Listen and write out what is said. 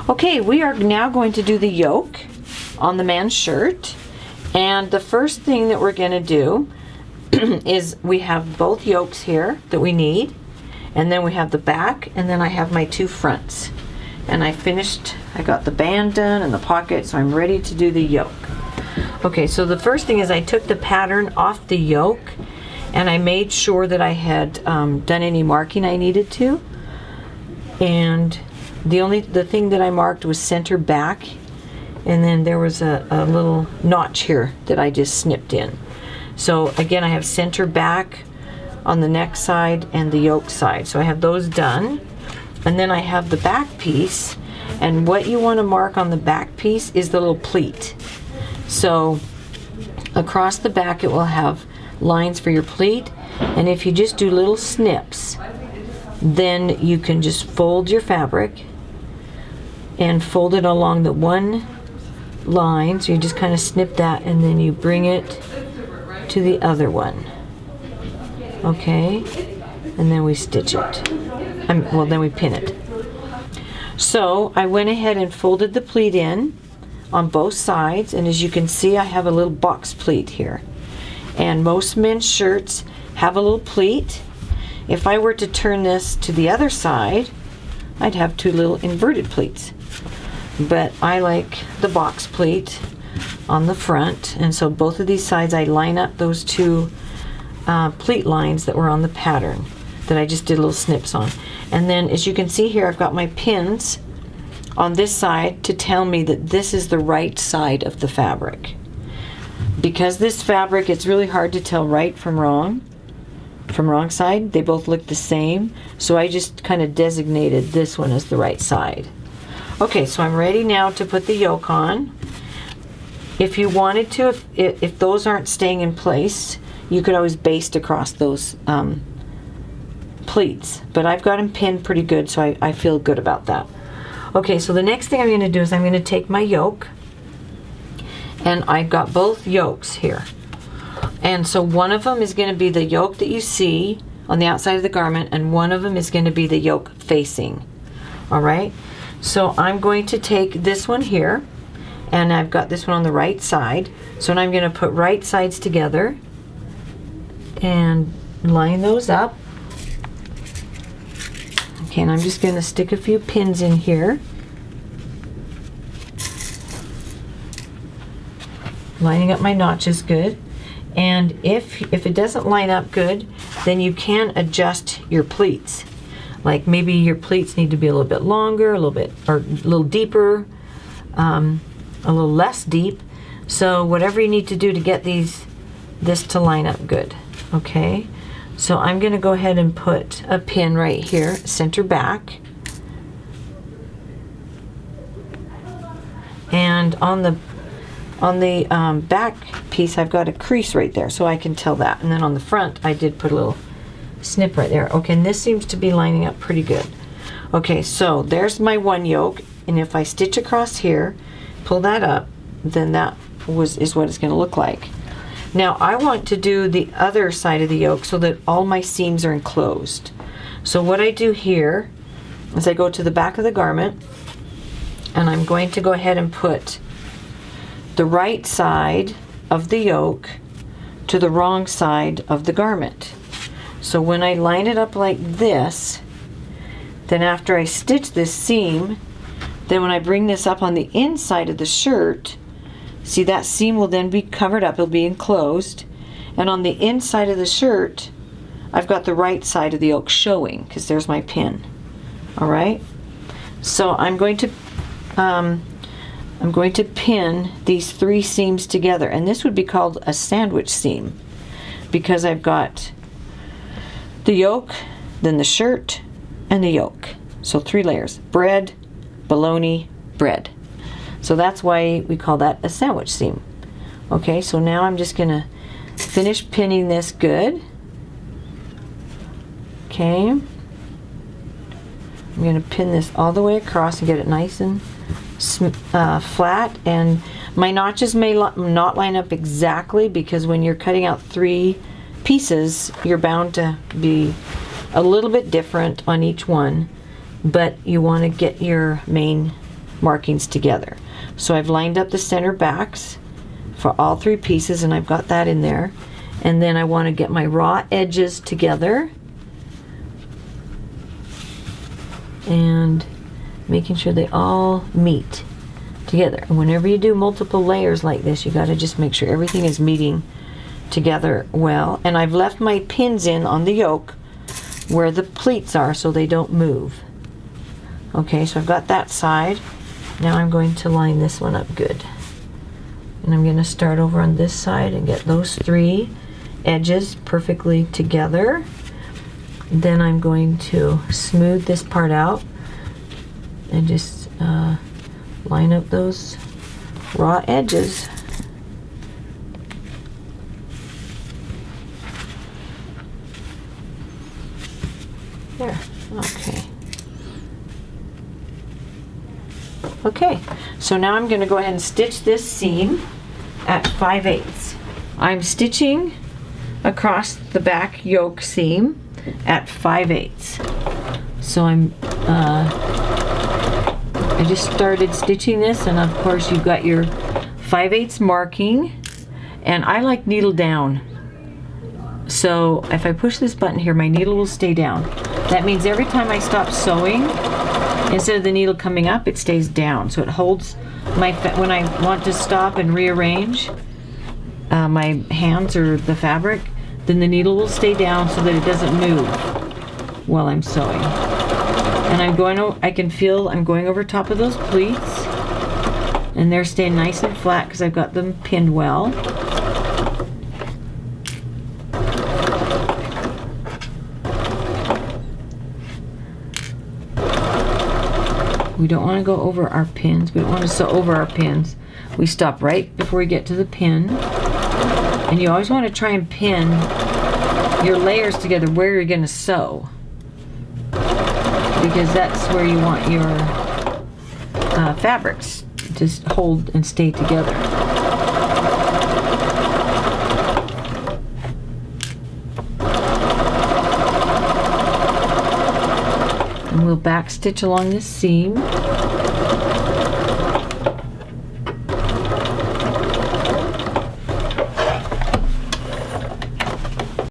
Okay, we are now going to do the yoke on the man's shirt. And the first thing that we're going to do is we have both yokes here that we need. And then we have the back, and then I have my two fronts. And I got the band done and the pocket, so I'm ready to do the yoke. Okay, so the first thing is I took the pattern off the yoke, and I made sure that I had done any marking I needed to. And the thing that I marked was center back, and then there was a little notch here that I just snipped in. So again, I have center back on the neck side and the yoke side. So I have those done. And then I have the back piece, and what you want to mark on the back piece is the little pleat. So across the back it will have lines for your pleat, and if you just do little snips, then you can just fold your fabric and fold it along the one line. So you just kind of snip that, and then you bring it to the other one. Okay, and then we stitch it. Then we pin it. So I went ahead and folded the pleat in on both sides, and as you can see, I have a little box pleat here. And most men's shirts have a little pleat. If I were to turn this to the other side, I'd have two little inverted pleats. But I like the box pleat on the front, and so both of these sides I line up those two pleat lines that were on the pattern that I just did little snips on. And then as you can see here, I've got my pins on this side to tell me that this is the right side of the fabric. Because this fabric, it's really hard to tell right from wrong side. They both look the same, so I just kind of designated this one as the right side. Okay, so I'm ready now to put the yoke on. If you wanted to, if those aren't staying in place, you could always baste across those pleats, but I've got them pinned pretty good, so I feel good about that. Okay, so the next thing I'm going to do is I'm going to take my yoke, and I've got both yokes here, and so one of them is going to be the yoke that you see on the outside of the garment, and one of them is going to be the yoke facing. All right, so I'm going to take this one here, and I've got this one on the right side, so now I'm going to put right sides together and line those up. Okay, and I'm just going to stick a few pins in here, lining up my notches good. And if it doesn't line up good, then you can adjust your pleats. Like maybe your pleats need to be a little bit longer, a little deeper, a little less deep. So whatever you need to do to get this to line up good. Okay, so I'm going to go ahead and put a pin right here, center back. And on the back piece, I've got a crease right there, so I can tell that. And then on the front, I did put a little snip right there. Okay, and this seems to be lining up pretty good. Okay, so there's my one yoke, and if I stitch across here, pull that up, then that is what it's going to look like. Now I want to do the other side of the yoke so that all my seams are enclosed. So what I do here is I go to the back of the garment, and I'm going to go ahead and put the right side of the yoke to the wrong side of the garment. So when I line it up like this, then after I stitch this seam, then when I bring this up on the inside of the shirt, see, that seam will then be covered up, it'll be enclosed, and on the inside of the shirt I've got the right side of the yoke showing because there's my pin. All right, so I'm going to pin these three seams together, and this would be called a sandwich seam because I've got the yoke, then the shirt, and the yoke. So 3 layers: bread, bologna, bread. So that's why we call that a sandwich seam. Okay, so now I'm just going to finish pinning this good. Okay, I'm going to pin this all the way across and get it nice and flat. And my notches may not line up exactly because when you're cutting out 3 pieces, you're bound to be a little bit different on each one, but you want to get your main markings together. So I've lined up the center backs for all 3 pieces, and I've got that in there. And then I want to get my raw edges together and making sure they all meet together. And whenever you do multiple layers like this, you got to just make sure everything is meeting together well. And I've left my pins in on the yoke where the pleats are so they don't move. Okay, so I've got that side. Now I'm going to line this one up good. And I'm going to start over on this side and get those 3 edges perfectly together. Then I'm going to smooth this part out and just line up those raw edges. There, okay. Okay, so now I'm going to go ahead and stitch this seam at 5/8. I'm stitching across the back yoke seam at 5/8. So I just started stitching this, and of course you've got your 5/8 marking, and I like needle down. So if I push this button here, my needle will stay down. That means every time I stop sewing, instead of the needle coming up, it stays down. So it holds my, when I want to stop and rearrange my hands or the fabric, then the needle will stay down so that it doesn't move while I'm sewing. And I can feel I'm going over top of those pleats, and they're staying nice and flat because I've got them pinned well. We don't want to go over our pins. We don't want to sew over our pins. We stop right before we get to the pin. And you always want to try and pin your layers together where you're going to sew, because that's where you want your fabrics to hold and stay together. And we'll back stitch along this seam.